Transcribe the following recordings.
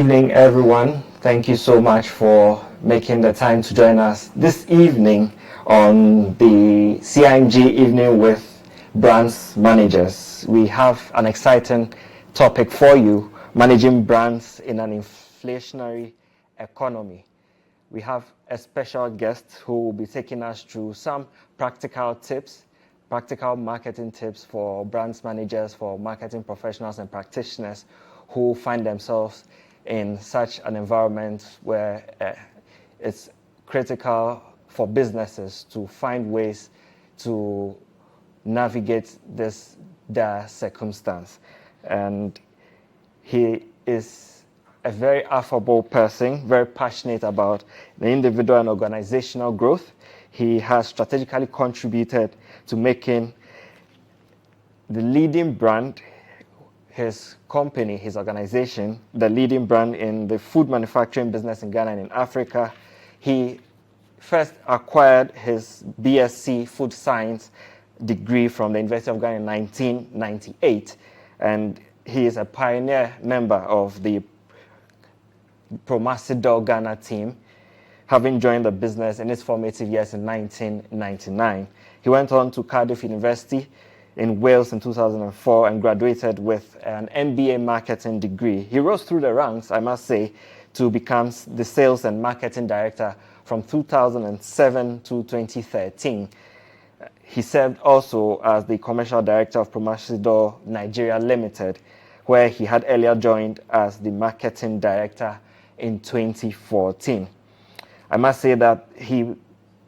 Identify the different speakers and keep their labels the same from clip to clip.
Speaker 1: evening, everyone. Thank you so much for making the time to join us this evening on the CIMG Evening with Brands Managers. We have an exciting topic for you, managing brands in an inflationary economy. We have a special guest who will be taking us through some practical tips, practical marketing tips for brands managers, for marketing professionals and practitioners who find themselves in such an environment where it's critical for businesses to find ways to navigate this dire circumstance. And he is a very affable person, very passionate about the individual and organizational growth. He has strategically contributed to making the leading brand, his company, his organization, the leading brand in the food manufacturing business in Ghana and in Africa. He first acquired his BSc Food Science degree from the University of Ghana in 1998, and he is a pioneer member of the Promasidor Ghana team, having joined the business in its formative years in 1999. He went on to Cardiff University in Wales in 2004 and graduated with an MBA marketing degree. He rose through the ranks, I must say, to become the sales and marketing director from 2007 to 2013. He served also as the commercial director of Promasidor Nigeria Limited, where he had earlier joined as the marketing director in 2014. I must say that he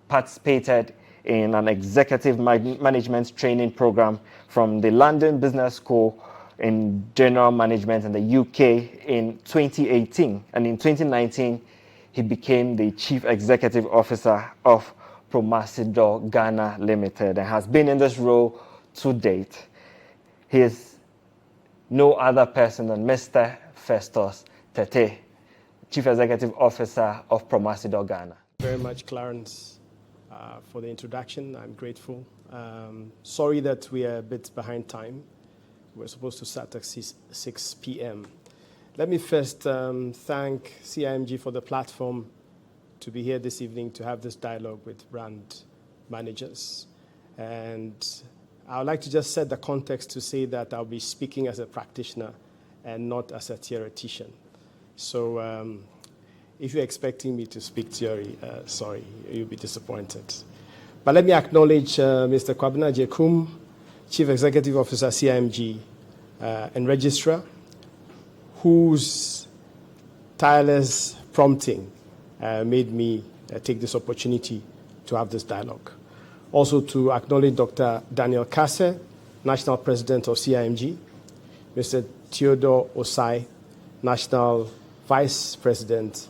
Speaker 1: participated in an executive management training program from the London Business School in general management in the UK in 2018. And in 2019, he became the chief executive officer of Promasidor Ghana Limited and has been in this role to date. He is no other person than Mr. Festus Tettey, chief executive officer of Promasidor Ghana.
Speaker 2: Very much, Clarence, for the introduction. I'm grateful. Sorry that we are a bit behind time. We're supposed to start at 6 p.m. Let me first thank CIMG for the platform to be here this evening to have this dialogue with brand managers. And I would like to just set the context to say that I'll be speaking as a practitioner and not as a theoretician. So if you're expecting me to speak theory, sorry, you'll be disappointed. But let me acknowledge Mr. Kwabena Jekum, Chief Executive Officer, CIMG, and Registrar, whose tireless prompting made me take this opportunity to have this dialogue. Also to acknowledge Dr. Daniel Kase, National President of CIMG, Mr. Theodore Osai, National Vice President,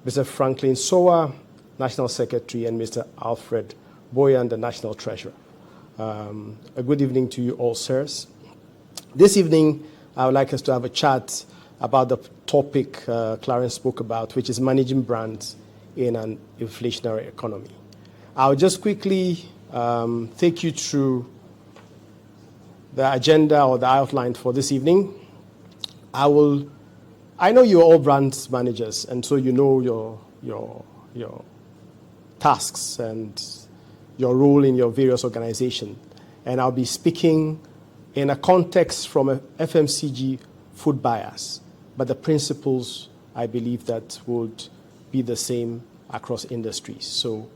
Speaker 2: Mr. Franklin Sowa, National Secretary, and Mr. Alfred Boyan, the National Treasurer. A good evening to you all, sirs. This evening, I would like us to have a chat about the topic Clarence spoke about, which is managing brands in an inflationary economy. I'll just quickly take you through the agenda or the outline for this evening. I know you're all brand managers, and so you know your tasks and your role in your various organizations. And I'll be speaking in a context from a FMCG food buyers, but the principles, I believe, that would be the same across industries. So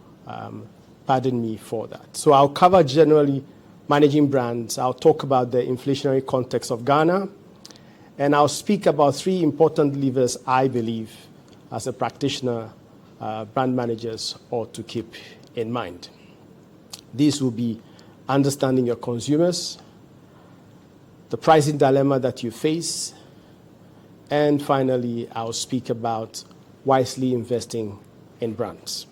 Speaker 2: pardon me for that. So I'll cover generally managing brands. I'll talk about the inflationary context of Ghana. And I'll speak about three important levers I believe, as a practitioner, brand managers ought to keep in mind. These will be understanding your consumers, the pricing dilemma that you face, and finally, I'll speak about wisely investing in brands.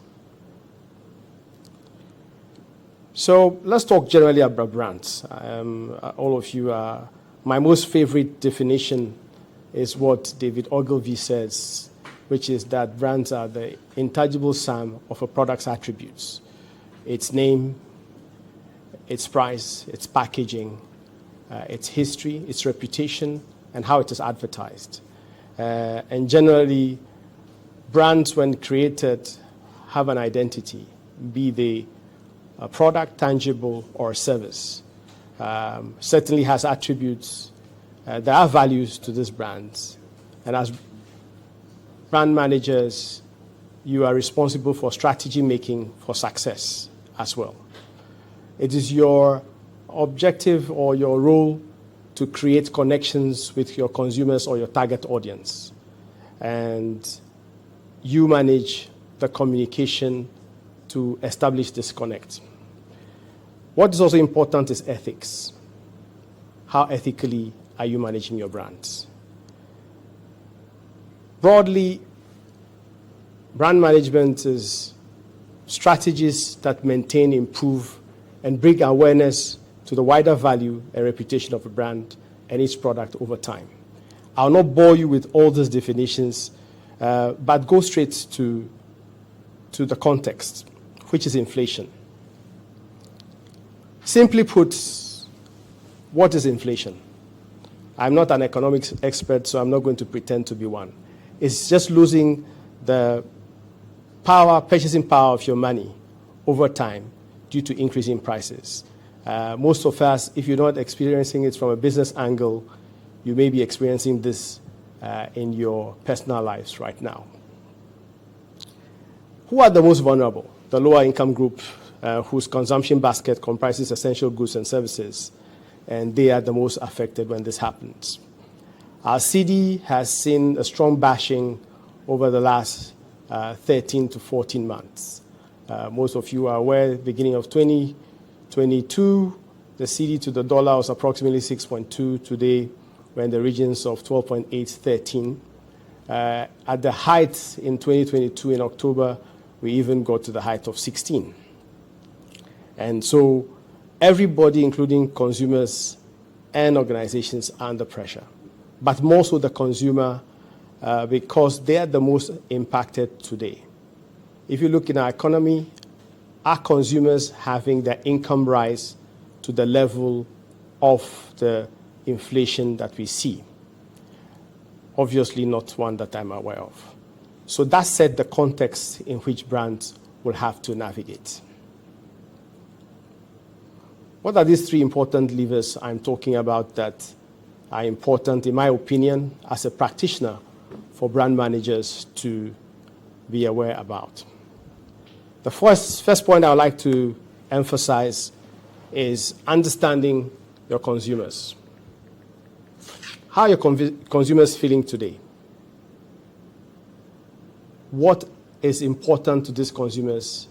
Speaker 2: So let's talk generally about brands. All of you are. My most favorite definition is what David Ogilvy says, which is that brands are the intangible sum of a product's attributes: its name, its price, its packaging, its history, its reputation, and how it is advertised. And generally, brands, when created, have an identity, be they a product, tangible, or a service. Certainly has attributes. There are values to these brands. And as brand managers, you are responsible for strategy making for success as well. It is your objective or your role to create connections with your consumers or your target audience. And you manage the communication to establish this connect. What is also important is ethics. How ethically are you managing your brands? Broadly, brand management is strategies that maintain, improve, and bring awareness to the wider value and reputation of a brand and its product over time. I'll not bore you with all these definitions, but go straight to the context, which is inflation. Simply put, what is inflation? I'm not an economics expert, so I'm not going to pretend to be one. It's just losing the purchasing power of your money over time due to increasing prices. Most of us, if you're not experiencing it from a business angle, you may be experiencing this in your personal lives right now. Who are the most vulnerable? The lower income group whose consumption basket comprises essential goods and services, and they are the most affected when this happens. Our cedi has seen a strong bashing over the last 13 to 14 months. Most of you are aware, beginning of 2022, the cedi to the dollar was approximately 6.2. Today, we're in the regions of 12.8, 13. At the height in 2022, in October, we even got to the height of 16. And so everybody, including consumers and organizations, are under pressure, but more so the consumer because they are the most impacted today. If you look in our economy, are consumers having their income rise to the level of the inflation that we see? Obviously not one that I'm aware of. So that set the context in which brands will have to navigate. What are these three important levers I'm talking about that are important, in my opinion, as a practitioner for brand managers to be aware about? The first point I would like to emphasize is understanding your consumers. How are your consumers feeling today? What is important to these consumers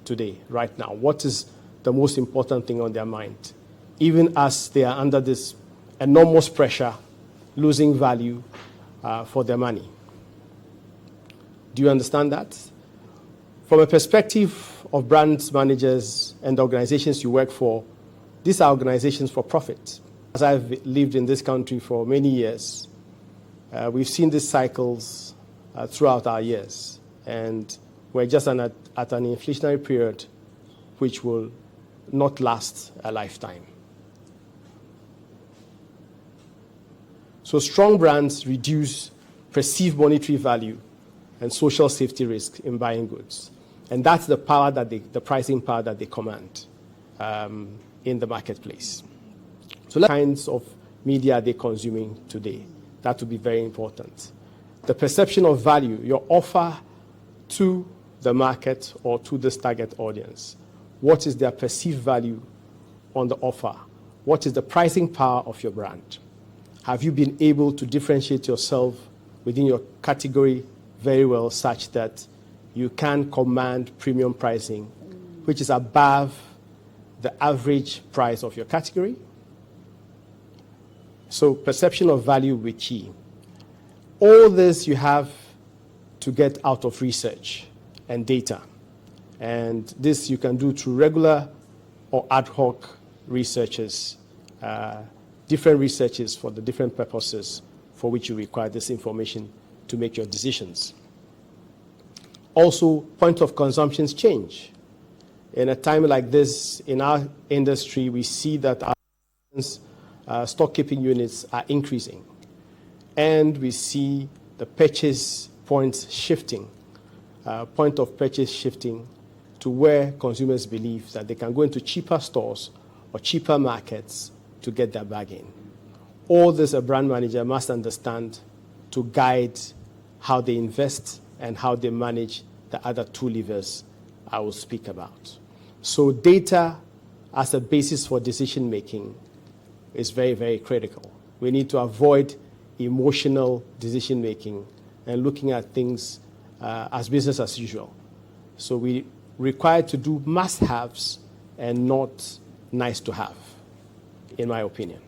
Speaker 2: today, right now? What is the most important thing on their mind, even as they are under this enormous pressure, losing value for their money? Do you understand that? From a perspective of brand managers and the organizations you work for, these are organizations for profit. As I've lived in this country for many years, we've seen these cycles throughout our years, and we're just at an inflationary period which will not last a lifetime. So strong brands reduce perceived monetary value and social safety risk in buying goods. And that's the power the pricing power that they command in the marketplace. So what kinds of media are they consuming today? That would be very important. The perception of value, your offer to the market or to this target audience. What is their perceived value on the offer? What is the pricing power of your brand? Have you been able to differentiate yourself within your category very well such that you can command premium pricing, which is above the average price of your category? So perception of value will be key. All this you have to get out of research and data. And this you can do through regular or ad hoc researches, different researches for the different purposes for which you require this information to make your decisions. Also, point of consumptions change. In a time like this, in our industry, we see that our stock keeping units are increasing. And we see the purchase point shifting, point of purchase shifting to where consumers believe that they can go into cheaper stores or cheaper markets to get their bargain. All this a brand manager must understand to guide how they invest and how they manage the other two levers I will speak about. So data as a basis for decision making is very, very critical. We need to avoid emotional decision making and looking at things as business as usual. So we require to do must-haves and not nice to have, in my opinion.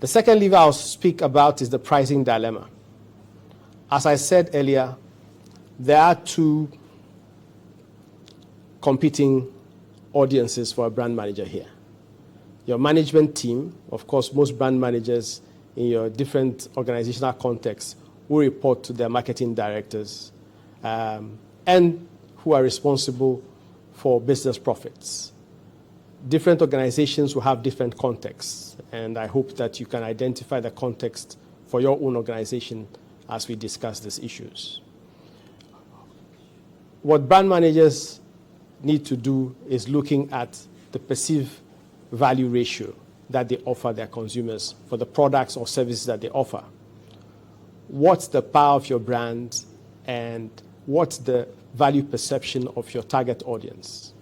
Speaker 2: The second lever I'll speak about is the pricing dilemma. As I said earlier, there are two competing audiences for a brand manager here. Your management team, of course, most brand managers in your different organizational contexts will report to their marketing directors and who are responsible for business profits. Different organizations will have different contexts, and I hope that you can identify the context for your own organization as we discuss these issues. What brand managers need to do is looking at the perceived value ratio that they offer their consumers for the products or services that they offer. What's the power of your brand and what's the value perception of your target audience?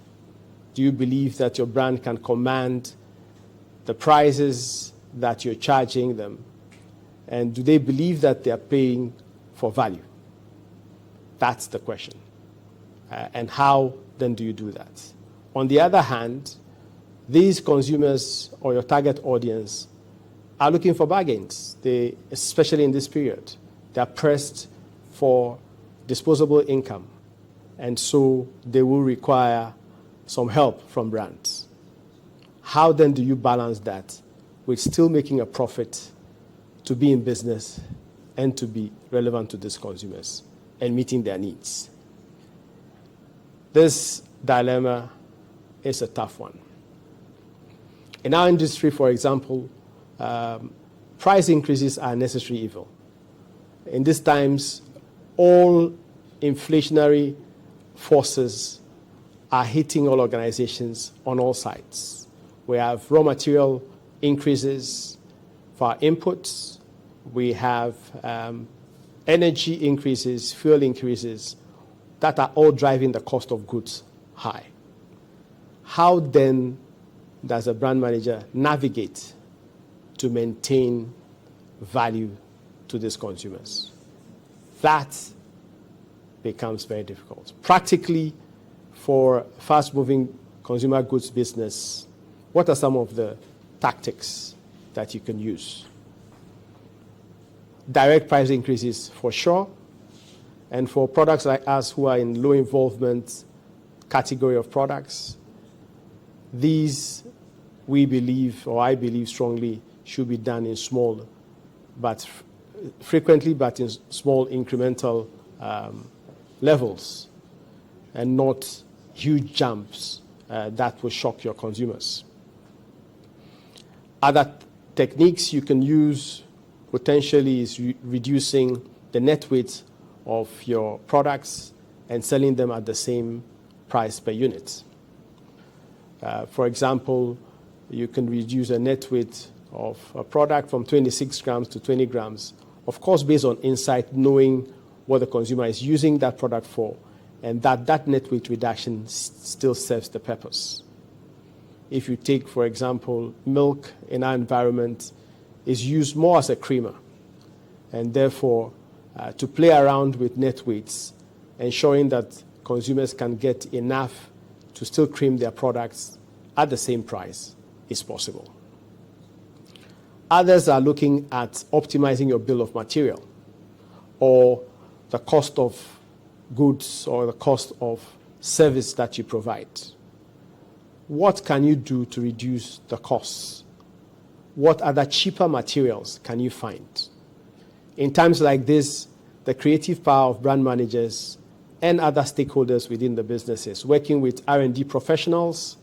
Speaker 2: Do you believe that your brand can command the prices that you're charging them? And do they believe that they are paying for value? That's the question. And how then do you do that? On the other hand, these consumers or your target audience are looking for bargains. They, especially in this period, they are pressed for disposable income. And so they will require some help from brands. How then do you balance that with still making a profit to be in business and to be relevant to these consumers and meeting their needs? This dilemma is a tough one. In our industry, for example, price increases are a necessary evil. In these times, all inflationary forces are hitting all organizations on all sides. We have raw material increases for our inputs. We have energy increases, fuel increases, that are all driving the cost of goods high. How then does a brand manager navigate to maintain value to these consumers? That becomes very difficult. Practically, for fast-moving consumer goods business, what are some of the tactics that you can use? Direct price increases for sure. And for products like us who are in low involvement category of products, these we believe, or I believe strongly, should be done in small, but frequently, but in small incremental levels, and not huge jumps that will shock your consumers. Other techniques you can use potentially is reducing the net weight of your products and selling them at the same price per unit. For example, you can reduce a net weight of a product from 26 grams to 20 grams, of course, based on insight, knowing what the consumer is using that product for, and that net weight reduction still serves the purpose. If you take, for example, milk in our environment is used more as a creamer, and therefore to play around with net weights, ensuring that consumers can get enough to still cream their products at the same price is possible. Others are looking at optimizing your bill of material or the cost of goods or the cost of service that you provide. What can you do to reduce the costs? What other cheaper materials can you find? In times like this, the creative power of brand managers and other stakeholders within the businesses, working with R&D professionals,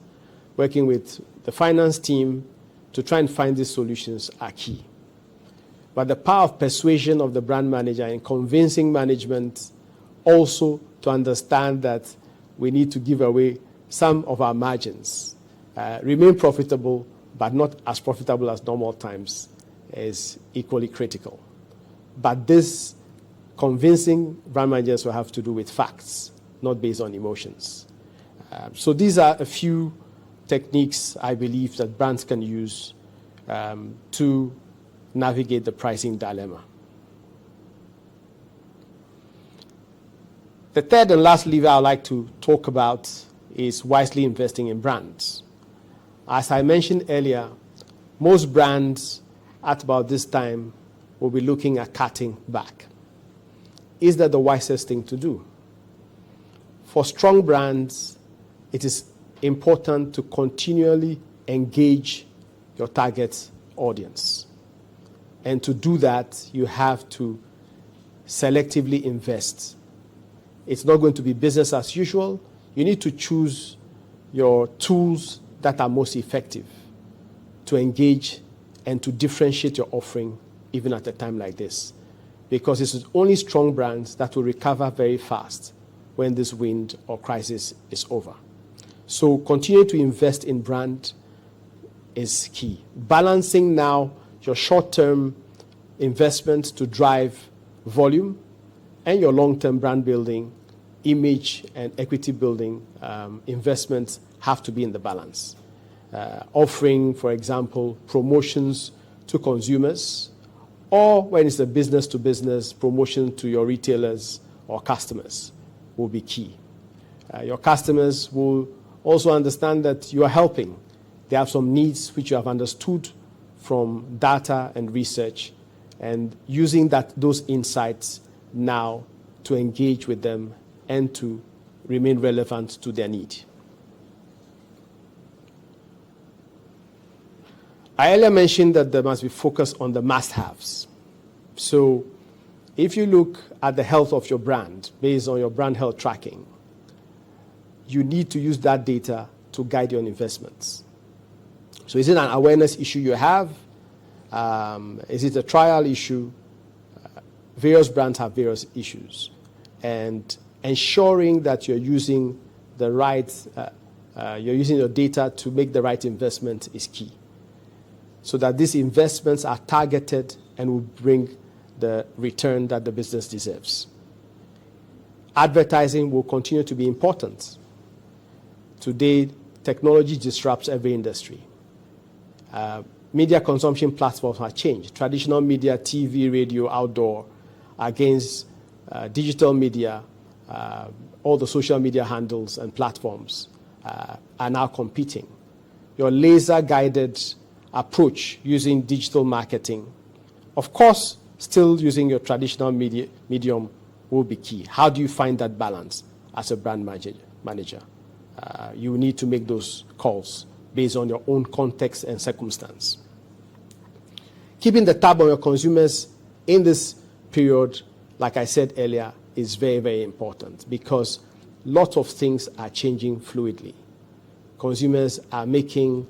Speaker 2: working with the finance team to try and find these solutions are key. but the power of persuasion of the brand manager in convincing management also to understand that we need to give away some of our margins, remain profitable, but not as profitable as normal times, is equally critical. But this convincing brand managers will have to do with facts, not based on emotions. So these are a few techniques I believe that brands can use to navigate the pricing dilemma. The third and last lever I'd like to talk about is wisely investing in brands. As I mentioned earlier, most brands at about this time will be looking at cutting back. Is that the wisest thing to do? For strong brands, it is important to continually engage your target audience. And to do that, you have to selectively invest. It's not going to be business as usual. You need to choose your tools that are most effective to engage and to differentiate your offering even at a time like this. Because it's only strong brands that will recover very fast when this wind or crisis is over. So continue to invest in brand is key. Balancing now your short-term investments to drive volume and your long-term brand building, image and equity building investments have to be in the balance. Offering, for example, promotions to consumers, or when it's a business-to-business promotion to your retailers or customers will be key. Your customers will also understand that you are helping. They have some needs which you have understood from data and research, and using those insights now to engage with them and to remain relevant to their need. I earlier mentioned that there must be focus on the must-haves. So if you look at the health of your brand based on your brand health tracking, you need to use that data to guide your investments. So is it an awareness issue you have? Is it a trial issue? Various brands have various issues. And ensuring that you're using the right, you're using your data to make the right investment is key. So that these investments are targeted and will bring the return that the business deserves. Advertising will continue to be important. Today, technology disrupts every industry. Media consumption platforms have changed. Traditional media, TV, radio, outdoor, against digital media, all the social media handles and platforms are now competing. Your laser-guided approach using digital marketing, of course, still using your traditional medium will be key. How do you find that balance as a brand manager? You need to make those calls based on your own context and circumstance. Keeping the tab on your consumers in this period, like I said earlier, is very, very important because lots of things are changing fluidly. Consumers are making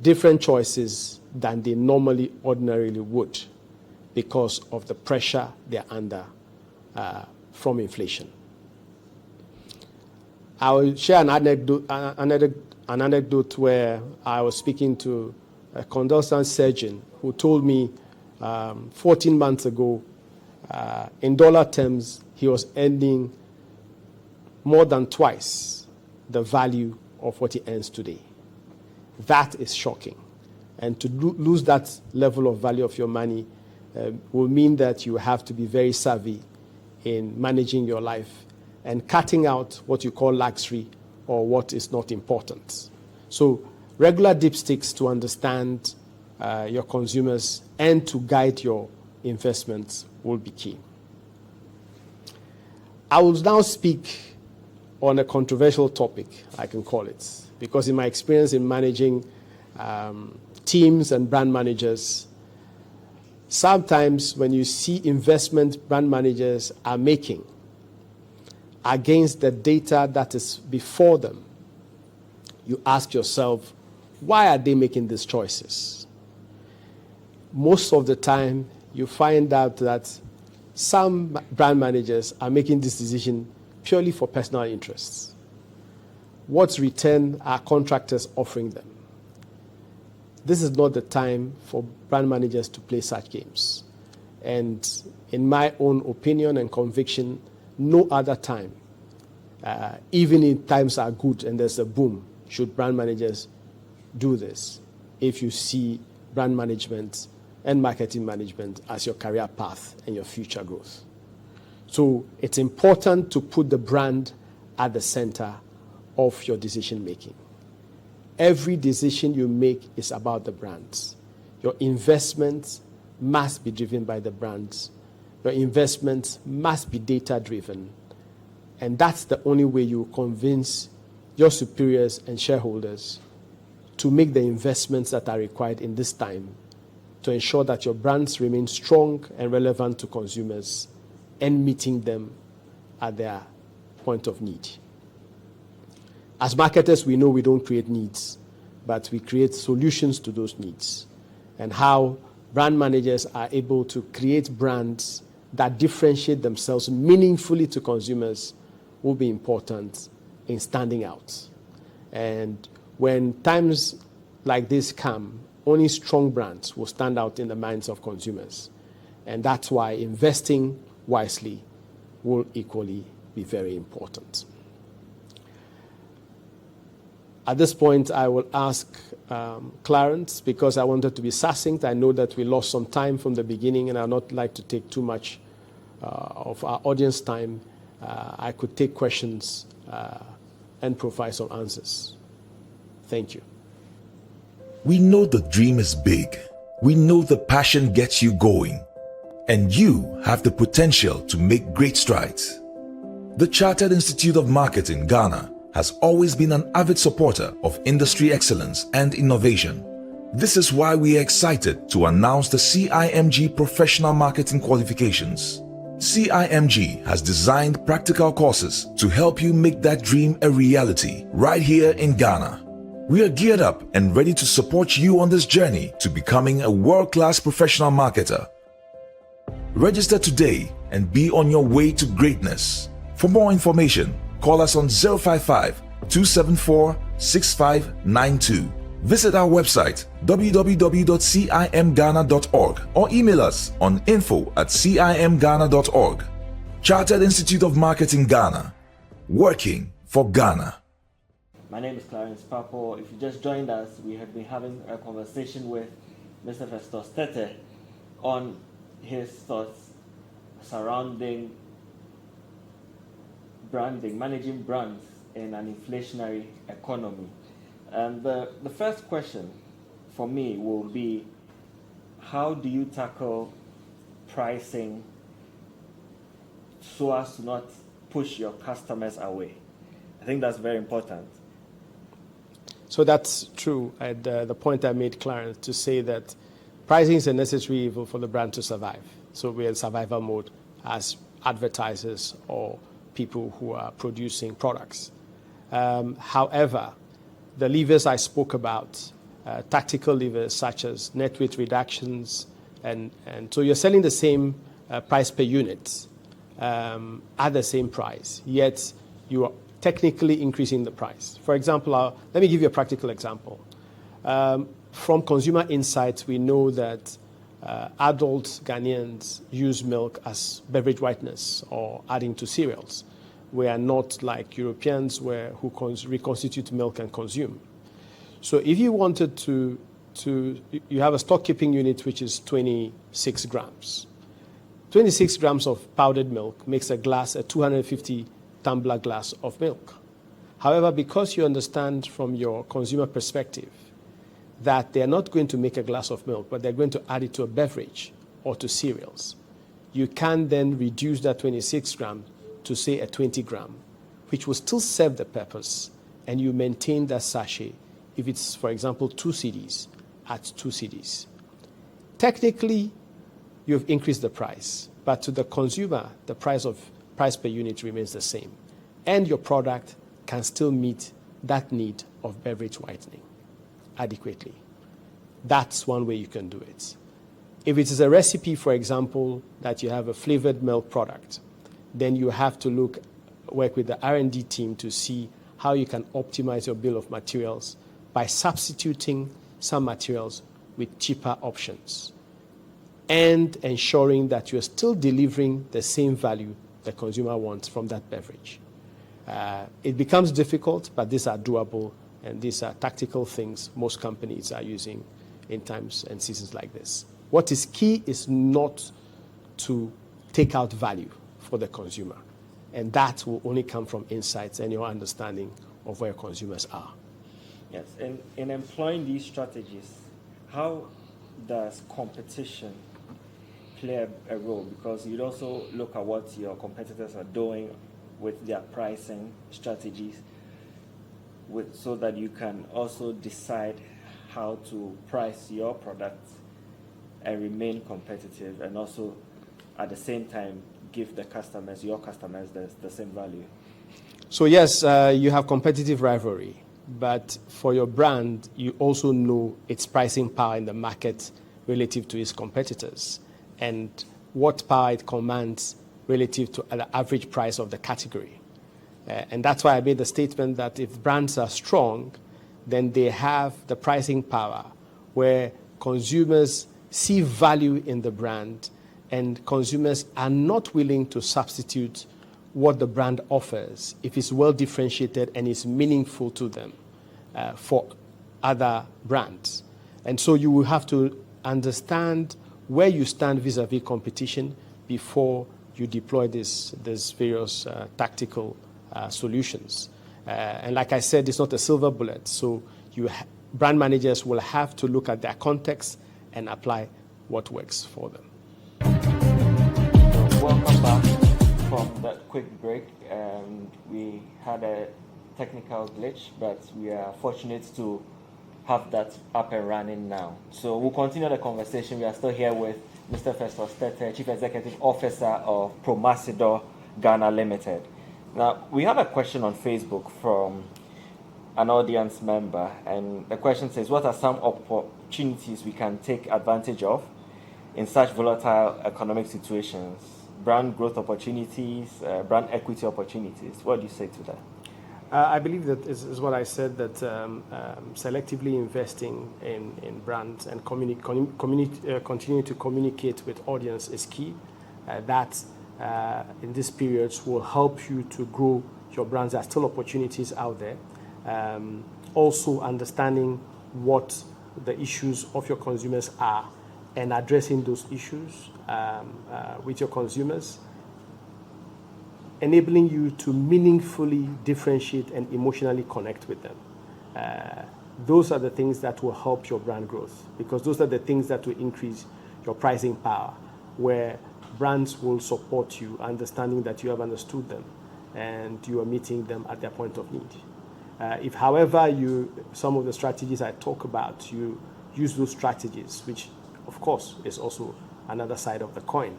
Speaker 2: different choices than they ordinarily would because of the pressure they're under from inflation. I will share an anecdote where I was speaking to a consultant surgeon who told me 14 months ago, in dollar terms, he was earning more than twice the value of what he earns today. That is shocking. And to lose that level of value of your money will mean that you have to be very savvy in managing your life and cutting out what you call luxury or what is not important. So regular dipsticks to understand your consumers and to guide your investments will be key. I will now speak on a controversial topic, I can call it, because in my experience in managing teams and brand managers, sometimes when you see investment brand managers are making against the data that is before them, you ask yourself, why are they making these choices? Most of the time, you find out that some brand managers are making this decision purely for personal interests. What return are contractors offering them? This is not the time for brand managers to play such games. And in my own opinion and conviction, no other time, even if times are good and there's a boom, should brand managers do this if you see brand management and marketing management as your career path and your future growth. So it's important to put the brand at the center of your decision making. Every decision you make is about the brands. Your investments must be driven by the brands. Your investments must be data-driven. And that's the only way you convince your superiors and shareholders to make the investments that are required in this time to ensure that your brands remain strong and relevant to consumers and meeting them at their point of need. As marketers, we know we don't create needs, but we create solutions to those needs. And how brand managers are able to create brands that differentiate themselves meaningfully to consumers will be important in standing out. And when times like this come, only strong brands will stand out in the minds of consumers. And that's why investing wisely will equally be very important. At this point, I will ask Clarence, because I wanted to be succinct. I know that we lost some time from the beginning, and I would not like to take too much of our audience time. I could take questions and provide some answers. Thank you.
Speaker 3: We know the dream is big. We know the passion gets you going. And you have the potential to make great strides. The Chartered Institute of Marketing, Ghana, has always been an avid supporter of industry excellence and innovation. This is why we are excited to announce the CIMG Professional Marketing Qualifications. CIMG has designed practical courses to help you make that dream a reality right here in Ghana. We are geared up and ready to support you on this journey to becoming a world-class professional marketer. Register today and be on your way to greatness. For more information, call us on 055-274-6592. Visit our website www.cimghana.org or email us on info@cimghana.org. Chartered Institute of Marketing Ghana, working for Ghana.
Speaker 1: My name is Clarence Papo. If you just joined us, we have been having a conversation with Mr. Festus Tettey on his thoughts surrounding branding, managing brands in an inflationary economy. And the first question for me will be, how do you tackle pricing so as to not push your customers away? I think that's very important.
Speaker 2: So that's true. And the point I made, Clarence, to say that pricing is a necessary evil for the brand to survive. So we're in survival mode as advertisers or people who are producing products. However, the levers I spoke about, tactical levers such as net weight reductions, and so you're selling the same price per unit at the same price, yet you are technically increasing the price. For example, let me give you a practical example. From consumer insights, we know that adult Ghanaians use milk as beverage whiteness or adding to cereals. We are not like Europeans who reconstitute milk and consume. So if you wanted to you have a stock keeping unit which is 26 grams. 26 grams of powdered milk makes a 250 tumbler glass of milk. However, because you understand from your consumer perspective that they're not going to make a glass of milk, but they're going to add it to a beverage or to cereals, you can then reduce that 26 gram to, say, a 20 gram, which will still serve the purpose, and you maintain that sachet if it's, for example, 2 cedis at 2 cedis. Technically, you've increased the price, but to the consumer, the price per unit remains the same, and your product can still meet that need of beverage whitening adequately. That's one way you can do it. If it is a recipe, for example, that you have a flavored milk product, then you have to work with the R&D team to see how you can optimize your bill of materials by substituting some materials with cheaper options and ensuring that you're still delivering the same value the consumer wants from that beverage. It becomes difficult, but these are doable, and these are tactical things most companies are using in times and seasons like this. What is key is not to take out value for the consumer, and that will only come from insights and your understanding of where consumers are.
Speaker 1: Yes, and in employing these strategies, how does competition play a role? Because you'd also look at what your competitors are doing with their pricing strategies, so that you can also decide how to price your product and remain competitive, and also at the same time give your customers the same value.
Speaker 2: So yes, you have competitive rivalry, but for your brand, you also know its pricing power in the market relative to its competitors, and what power it commands relative to the average price of the category. And that's why I made the statement that if brands are strong, then they have the pricing power where consumers see value in the brand, and consumers are not willing to substitute what the brand offers if it's well differentiated and is meaningful to them for other brands. And so you will have to understand where you stand vis-a-vis competition before you deploy these various tactical solutions. And like I said, it's not a silver bullet. So brand managers will have to look at their context and apply what works for them.
Speaker 1: Welcome back from that quick break. We had a technical glitch, but we are fortunate to have that up and running now. So we'll continue the conversation. We are still here with Mr. Festus Tettey, Chief Executive Officer of Promasidor Ghana Limited. Now, we have a question on Facebook from an audience member, and the question says, what are some opportunities we can take advantage of in such volatile economic situations? Brand growth opportunities, brand equity opportunities. What do you say to that?
Speaker 2: I believe that is what I said, that selectively investing in brands and continue to communicate with audience is key. That in these periods will help you to grow your brands. There are still opportunities out there. Also understanding what the issues of your consumers are and addressing those issues with your consumers, enabling you to meaningfully differentiate and emotionally connect with them. Those are the things that will help your brand growth, because those are the things that will increase your pricing power, where brands will support you, understanding that you have understood them and you are meeting them at their point of need. If, however, some of the strategies I talk about, you use those strategies, which of course is also another side of the coin,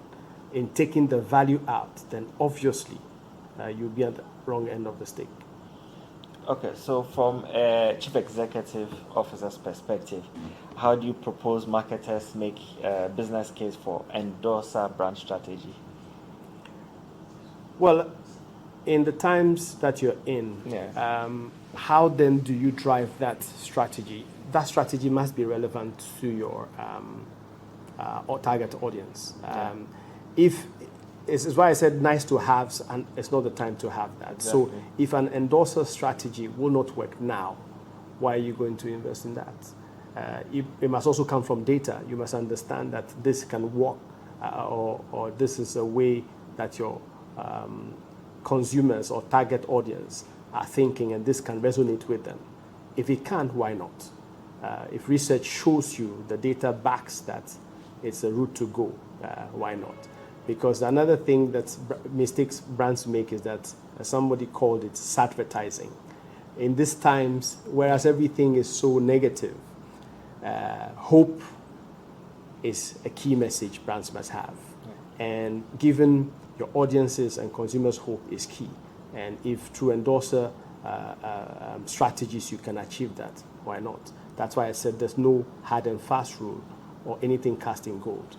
Speaker 2: in taking the value out, then obviously you'll be at the wrong end of the stick.
Speaker 1: Okay, so from a Chief Executive Officer's perspective, how do you propose marketers make a business case for endorser brand strategy?
Speaker 2: Well, in the times that you're in, how then do you drive that strategy? That strategy must be relevant to your target audience. If it's why I said nice to have, and it's not the time to have that. Exactly. So if an endorser strategy will not work now, why are you going to invest in that? It must also come from data. You must understand that this can work, or this is a way that your consumers or target audience are thinking, and this can resonate with them. If it can't, why not? If research shows you, the data backs that it's a route to go, why not? Because another thing that mistakes brands make is that somebody called it advertising. In these times, whereas everything is so negative, hope is a key message brands must have. And given your audiences and consumers' hope is key. And if through endorser strategies you can achieve that, why not? That's why I said there's no hard and fast rule or anything cast in gold.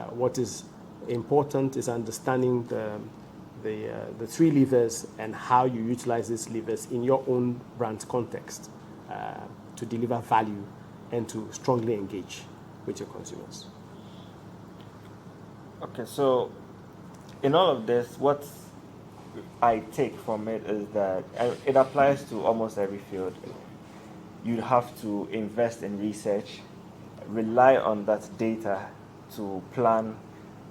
Speaker 2: What is important is understanding the three levers and how you utilize these levers in your own brand context to deliver value and to strongly engage with your consumers.
Speaker 1: Okay, so in all of this, what I take from it is that it applies to almost every field. You have to invest in research, rely on that data to plan,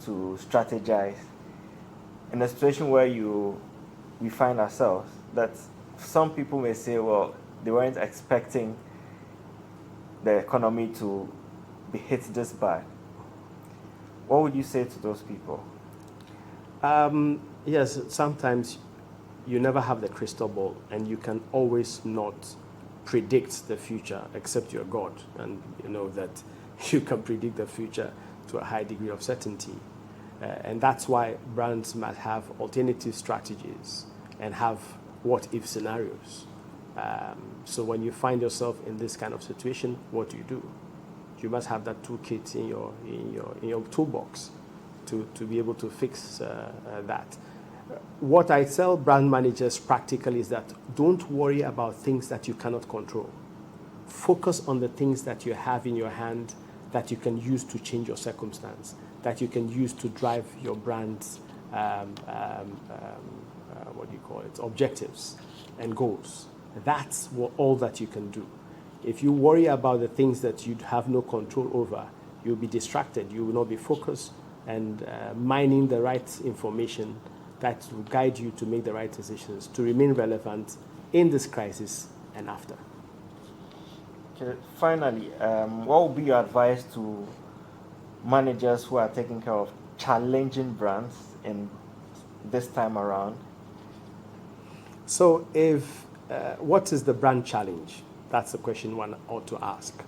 Speaker 1: to strategize. In a situation where we find ourselves, that some people may say, well, they weren't expecting the economy to be hit this bad. What would you say to those people?
Speaker 2: Yes, sometimes you never have the crystal ball, and you can always not predict the future except you're God, and you know that you can predict the future to a high degree of certainty. And that's why brands must have alternative strategies and have what-if scenarios. So when you find yourself in this kind of situation, what do? You must have that toolkit in your toolbox to be able to fix that. What I tell brand managers practically is that don't worry about things that you cannot control. Focus on the things that you have in your hand that you can use to change your circumstance, that you can use to drive your brand's objectives and goals. That's all that you can do. If you worry about the things that you have no control over, you'll be distracted. You will not be focused and mining the right information that will guide you to make the right decisions, to remain relevant in this crisis and after.
Speaker 1: Okay, finally, what would be your advice to managers who are taking care of challenging brands in this time around?
Speaker 2: So what is the brand challenge? That's the question one ought to ask.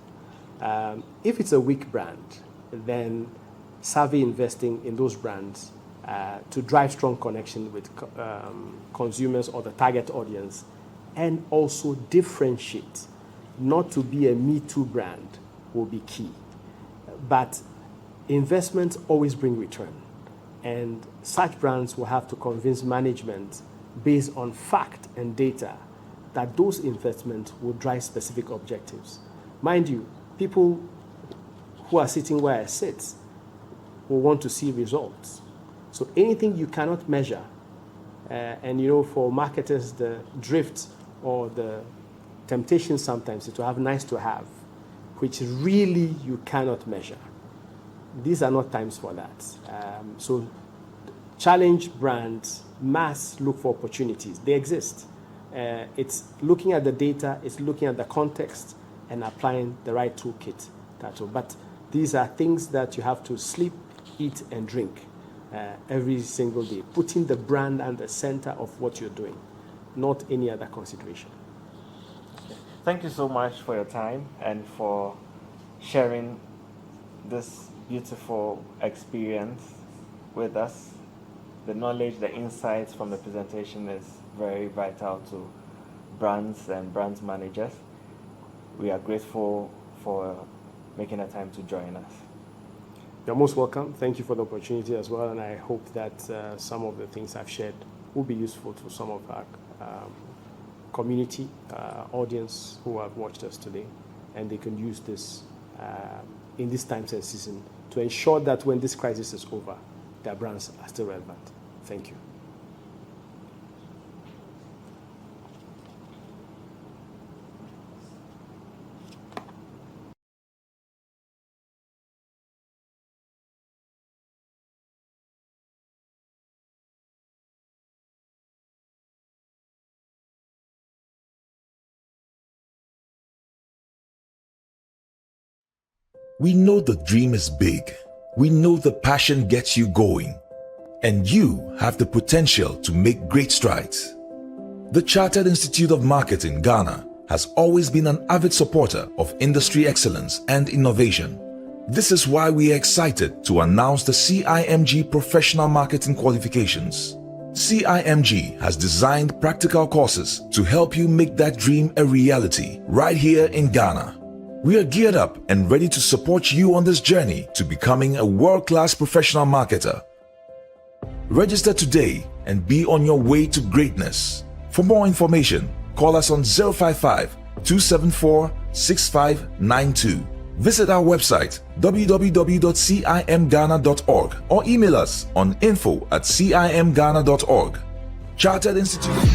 Speaker 2: If it's a weak brand, then savvy investing in those brands to drive strong connection with consumers or the target audience, and also differentiate, not to be a Me Too brand, will be key. But investments always bring return, and such brands will have to convince management based on fact and data that those investments will drive specific objectives. Mind you, people who are sitting where I sit will want to see results. So anything you cannot measure, and you know, for marketers, the drift or the temptation sometimes is to have nice to have, which really you cannot measure. These are not times for that. So challenge brands must look for opportunities. They exist. It's looking at the data, it's looking at the context and applying the right toolkit. But these are things that you have to sleep, eat, and drink every single day, putting the brand at the center of what you're doing, not any other consideration.
Speaker 1: Thank you so much for your time and for sharing this beautiful experience with us. The knowledge, the insights from the presentation is very vital to brands and brands managers. We are grateful for making the time to join us.
Speaker 2: You're most welcome. Thank you for the opportunity as well, and I hope that some of the things I've shared will be useful to some of our community, audience who have watched us today, and they can use this in this time and season to ensure that when this crisis is over, their brands are still relevant. Thank you.
Speaker 3: We know the dream is big. We know the passion gets you going. And you have the potential to make great strides. The Chartered Institute of Marketing, Ghana, has always been an avid supporter of industry excellence and innovation. This is why we are excited to announce the CIMG Professional Marketing Qualifications. CIMG has designed practical courses to help you make that dream a reality right here in Ghana. We are geared up and ready to support you on this journey to becoming a world-class professional marketer. Register today and be on your way to greatness. For more information, call us on 055-274-6592. Visit our website www.cimghana.org or email us on info@cimghana.org. Chartered Institute.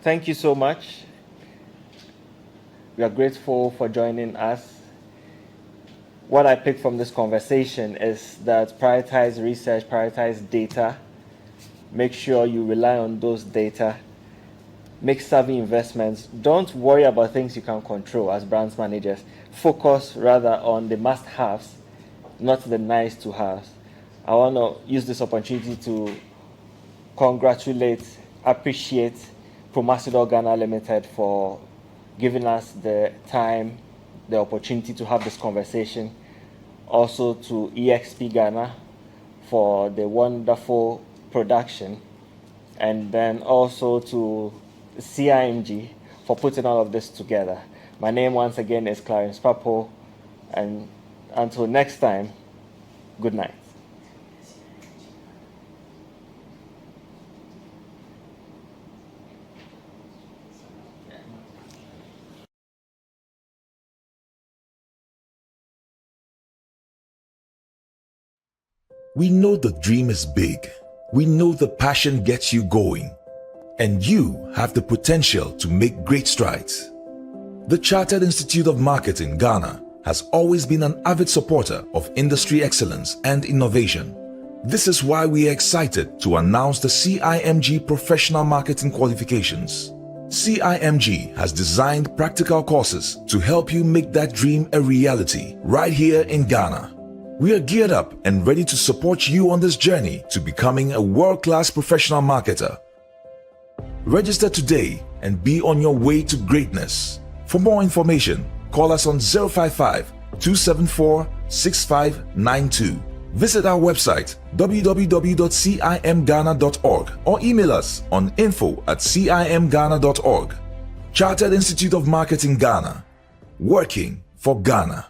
Speaker 1: Thank you so much. We are grateful for joining us. What I picked from this conversation is that prioritize research, prioritize data. Make sure you rely on those data. Make savvy investments. Don't worry about things you can control as brands managers. Focus rather on the must-haves, not the nice-to-haves. I want to use this opportunity to congratulate, appreciate Promasidor Ghana Limited for giving us the time, the opportunity to have this conversation. Also to EXP Ghana for the wonderful production. And then also to CIMG for putting all of this together. My name once again is Clarence Papo. And until next time, good night.
Speaker 3: We know the dream is big. We know the passion gets you going. And you have the potential to make great strides. The Chartered Institute of Marketing, Ghana, has always been an avid supporter of industry excellence and innovation. This is why we are excited to announce the CIMG Professional Marketing Qualifications. CIMG has designed practical courses to help you make that dream a reality right here in Ghana. We are geared up and ready to support you on this journey to becoming a world-class professional marketer. Register today and be on your way to greatness. For more information, call us on 055-274-6592. Visit our website www.cimghana.org or email us on info@cimghana.org. Chartered Institute of Marketing Ghana, working for Ghana.